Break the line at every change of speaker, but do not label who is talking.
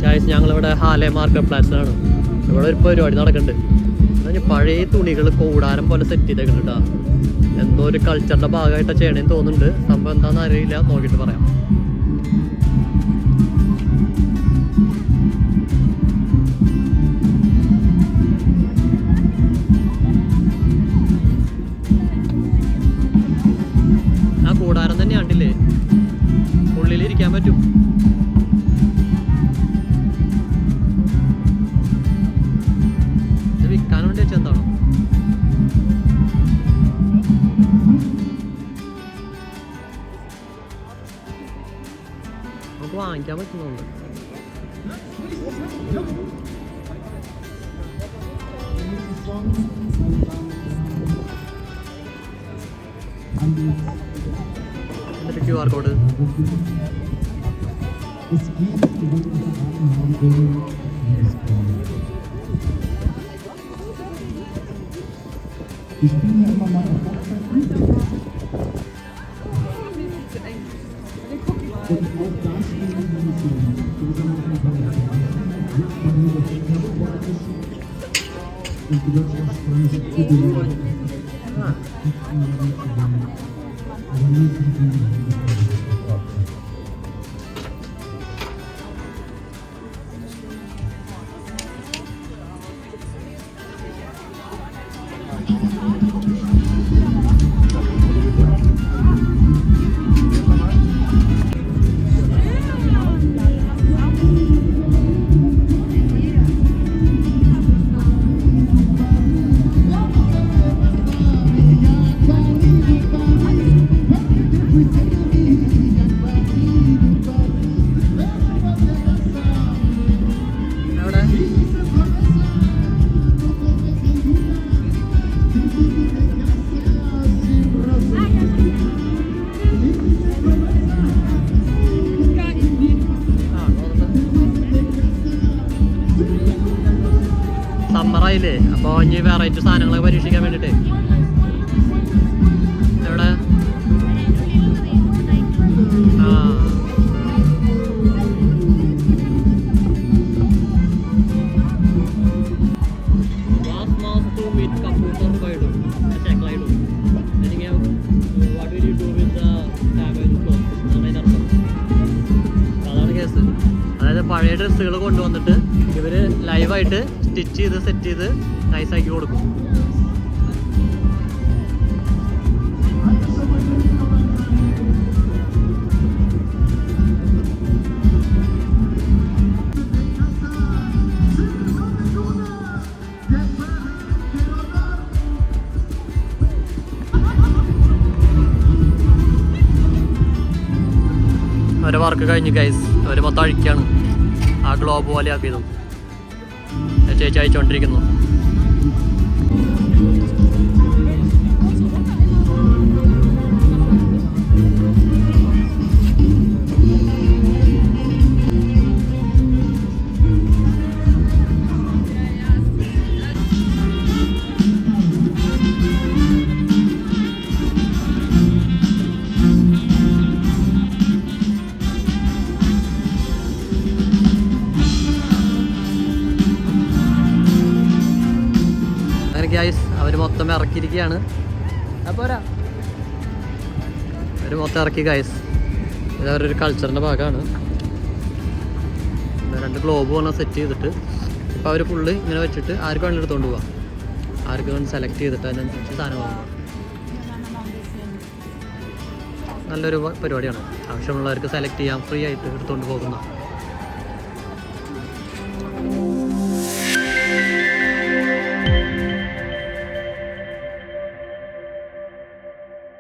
Guys ഞങ്ങളിവിടെ Haley market പ്ലേസിലാണ്. ഇവിടെ ഒരു പരിപാടി നടക്കുന്നുണ്ട്. പഴയ തുണികൾ കൂടാരം പോലെ സെറ്റ് ചെയ്തേക്കുന്നുണ്ട് കേട്ടോ. എന്തോ ഒരു കൾച്ചറിൻ്റെ ഭാഗമായിട്ടാണ് ചെയ്യണേന്ന് തോന്നുന്നുണ്ട്. സംഭവം എന്താണെന്ന് അറിയില്ല, നോക്കിയിട്ട് പറയാം. ആ കൂടാരം തന്നെ കണ്ടില്ലേ, ഉള്ളിലിരിക്കാൻ പറ്റും. ഇത് വിൽക്കാൻ വേണ്ടി വെച്ചെന്താണോ? നമുക്ക് വാങ്ങിക്കാൻ പറ്റുന്നുണ്ട്. എന്നിട്ട് QR കോഡ് സമ്മറായില്ലേ, അപ്പോൾ ഇനി വെറൈറ്റി സാധനങ്ങളൊക്കെ പരീക്ഷിക്കാൻ വേണ്ടിയിട്ട്. എവിടെ അതാണ് കേസ്. അതായത് പഴയ ഡ്രസ്സുകൾ കൊണ്ടുവന്നിട്ട് ഇവര് ലൈവായിട്ട് സ്റ്റിച്ച് ചെയ്ത് സെറ്റ് ചെയ്ത് നൈസാക്കി കൊടുക്കും. അവരെ വർക്ക് കഴിഞ്ഞ് ഗൈസ്, അവർ മൊത്തം അഴിക്കാണ്. ആ ഗ്ലോബ് പോലെ ആക്കിയതും ചേച്ചി അയച്ചുകൊണ്ടിരിക്കുന്നു. അവർ മൊത്തം ഇറക്കിയിരിക്കുകയാണ്. അപ്പോൾ അവർ മൊത്തം ഇറക്കി ഗൈസ്. ഇത് അവരൊരു കൾച്ചറിൻ്റെ ഭാഗമാണ്. രണ്ട് ഗ്ലോബ് പറഞ്ഞാൽ സെറ്റ് ചെയ്തിട്ട് ഇപ്പോൾ അവർ ഫുള്ള് ഇങ്ങനെ വെച്ചിട്ട് ആർക്ക് വേണമെങ്കിൽ എടുത്തുകൊണ്ട് പോവാം. ആർക്ക് വേണ്ടി സെലക്ട് ചെയ്തിട്ട് അതിനനുസരിച്ച് സാധനം വാങ്ങാം. നല്ലൊരു പരിപാടിയാണ്. ആവശ്യമുള്ളവർക്ക് സെലക്ട് ചെയ്യാം, ഫ്രീ ആയിട്ട് എടുത്തുകൊണ്ട് പോകുന്ന